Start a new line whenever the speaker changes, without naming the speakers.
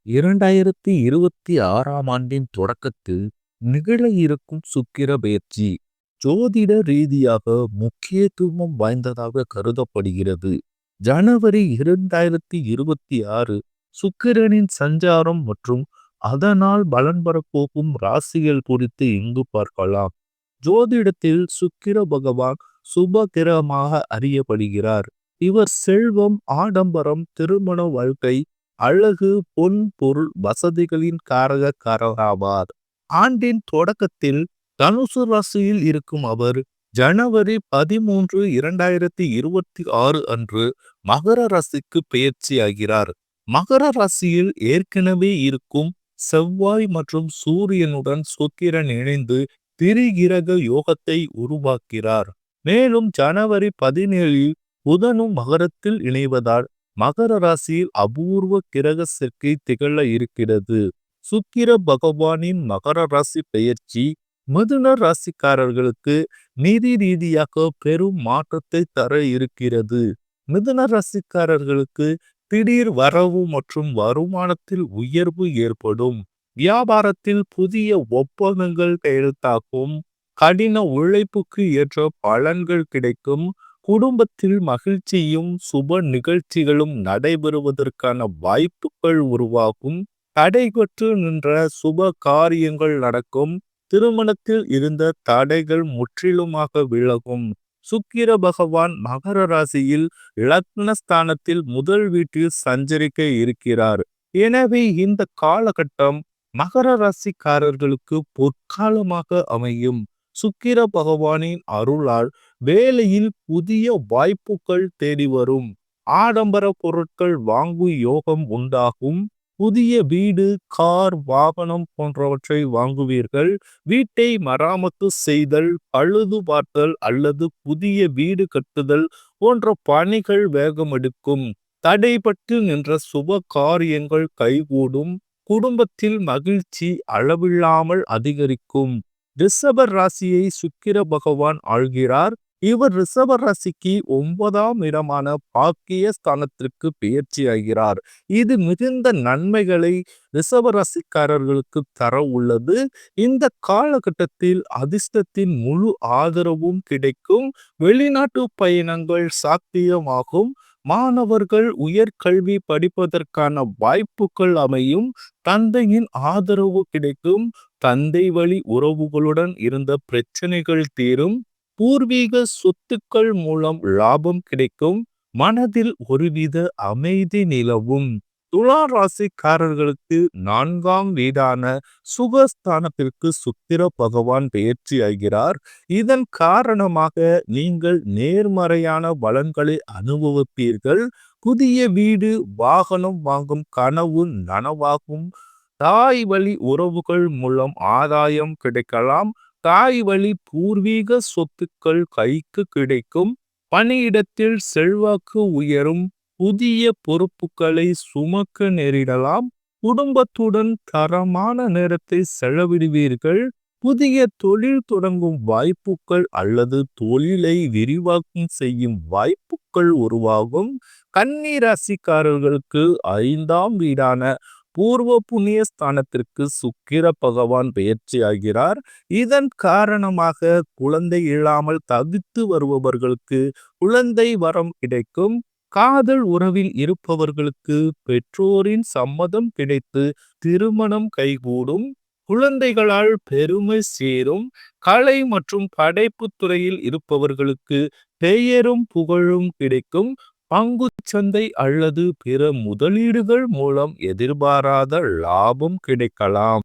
2026ஆம் ஆண்டின் தொடக்கத்தில் நிகழ இருக்கும் சுக்கிர பெயர்ச்சி ஜோதிட ரீதியாக முக்கியத்துவம் வாய்ந்ததாக கருதப்படுகிறது. ஜனவரி 2026 சுக்கிரனின் சஞ்சாரம் மற்றும் அதனால் பலன் பெறப்போகும் ராசிகள் குறித்து இங்கு பார்க்கலாம். ஜோதிடத்தில் சுக்கிர பகவான் சுப கிரகமாக அறியப்படுகிறார். இவர் செல்வம், ஆடம்பரம், திருமண வாழ்க்கை, அழகு, பொன் பொருள் வசதிகளின் காரகக்காரராவார். ஆண்டின் தொடக்கத்தில் தனுசு ராசியில் இருக்கும் அவர் ஜனவரி 13, 2026 அன்று மகர ராசிக்கு பெயர்ச்சியாகிறார். மகர ராசியில் ஏற்கனவே இருக்கும் செவ்வாய் மற்றும் சூரியனுடன் சுக்கிரன் இணைந்து திரிகிரக யோகத்தை உருவாக்கிறார். மேலும் ஜனவரி 17 புதனும் மகரத்தில் இணைவதால் மகர ராசியில் அபூர்வ கிரக சேர்க்கை திகழ இருக்கிறது. சுக்கிர பகவானின் மகர ராசி பெயர்ச்சி மிதுன ராசிக்காரர்களுக்கு நிதி ரீதியாக பெரும் மாற்றத்தை தர இருக்கிறது. மிதுன ராசிக்காரர்களுக்கு திடீர் வரவு மற்றும் வருமானத்தில் உயர்வு ஏற்படும். வியாபாரத்தில் புதிய ஒப்பந்தங்கள் கையெழுத்தாகும். கடின உழைப்புக்கு ஏற்ற பலன்கள் கிடைக்கும். குடும்பத்தில் மகிழ்ச்சியும் சுப நிகழ்ச்சிகளும் நடைபெறுவதற்கான வாய்ப்புகள் உருவாகும். தடைபட்டு நின்ற சுப காரியங்கள் நடக்கும். திருமணத்தில் இருந்த தடைகள் முற்றிலுமாக விலகும். சுக்கிர பகவான் மகர ராசியில் லக்னஸ்தானத்தில் முதல் வீட்டில் சஞ்சரிக்க இருக்கிறார். எனவே இந்த காலகட்டம் மகர ராசிக்காரர்களுக்கு பொற்காலமாக அமையும். சுக்கிர பகவானின் அருளால் வேலையில் புதிய வாய்ப்புகள் தேடி வரும். ஆடம்பர பொருட்கள் வாங்கும் யோகம் உண்டாகும். புதிய வீடு, கார், வாகனம் போன்றவற்றை வாங்குவீர்கள். வீட்டை மராமத்து செய்தல், பழுது பார்த்தல் அல்லது புதிய வீடு கட்டுதல் போன்ற பணிகள் வேகமெடுக்கும். தடைபட்டு நின்ற சுப காரியங்கள் கைகூடும். குடும்பத்தில் மகிழ்ச்சி அளவில்லாமல் அதிகரிக்கும். ரிஷப ராசியை சுக்கிர பகவான் ஆள்கிறார். இவர் ரிஷப ராசிக்கு 9ஆம் இடமான பாக்கிய ஸ்தானத்திற்கு பெயர்ச்சியாகிறார். இது மிகுந்த நன்மைகளை ரிஷப ராசிக்காரர்களுக்கு தர உள்ளது. இந்த காலகட்டத்தில் அதிர்ஷ்டத்தின் முழு ஆதரவும் கிடைக்கும். வெளிநாட்டு பயணங்கள் சாத்தியமாகும். மாணவர்கள் உயர்கல்வி படிப்பதற்கான வாய்ப்புகள் அமையும். தந்தையின் ஆதரவு கிடைக்கும். தந்தை வழி உறவுகளுடன் இருந்த பிரச்சனைகள் தீரும். பூர்வீக சொத்துக்கள் மூலம் லாபம் கிடைக்கும். மனதில் ஒருவித அமைதி நிலவும். துலா ராசிக்காரர்களுக்கு 4ஆம் வீடான சுகஸ்தானத்திற்கு சுக்கிர பகவான் பெயர்ச்சியாகிறார். இதன் காரணமாக நீங்கள் நேர்மறையான பலன்களை அனுபவிப்பீர்கள். புதிய வீடு, வாகனம் வாங்கும் கனவு நனவாகும். தாய் வழி உறவுகள் மூலம் ஆதாயம் கிடைக்கலாம். தாய் வழி பூர்வீக சொத்துக்கள் கைக்கு கிடைக்கும். பணியிடத்தில் செல்வாக்கு உயரும். புதிய பொறுப்புகளை சுமக்க நேரிடலாம். குடும்பத்துடன் தரமான நேரத்தை செலவிடுவீர்கள். புதிய தொழில் தொடங்கும் வாய்ப்புகள் அல்லது தொழிலை விரிவாக்கம் செய்யும் வாய்ப்புகள் உருவாகும். கன்னி ராசிக்காரர்களுக்கு 5ஆம் வீடான பூர்வ புண்ணிய ஸ்தானத்திற்கு சுக்கிர பகவான் பெயர்ச்சியாகிறார். இதன் காரணமாக குழந்தை இல்லாமல் தவித்து வருபவர்களுக்கு குழந்தை வரம் கிடைக்கும். காதல் உறவில் இருப்பவர்களுக்கு பெற்றோரின் சம்மதம் கிடைத்து திருமணம் கைகூடும். குழந்தைகளால் பெருமை சேரும். கலை மற்றும் படைப்பு துறையில் இருப்பவர்களுக்கு பெயரும் புகழும் கிடைக்கும். பங்குச்சந்தை அல்லது பிற முதலீடுகள் மூலம் எதிர்பாராத லாபம் கிடைக்கலாம்.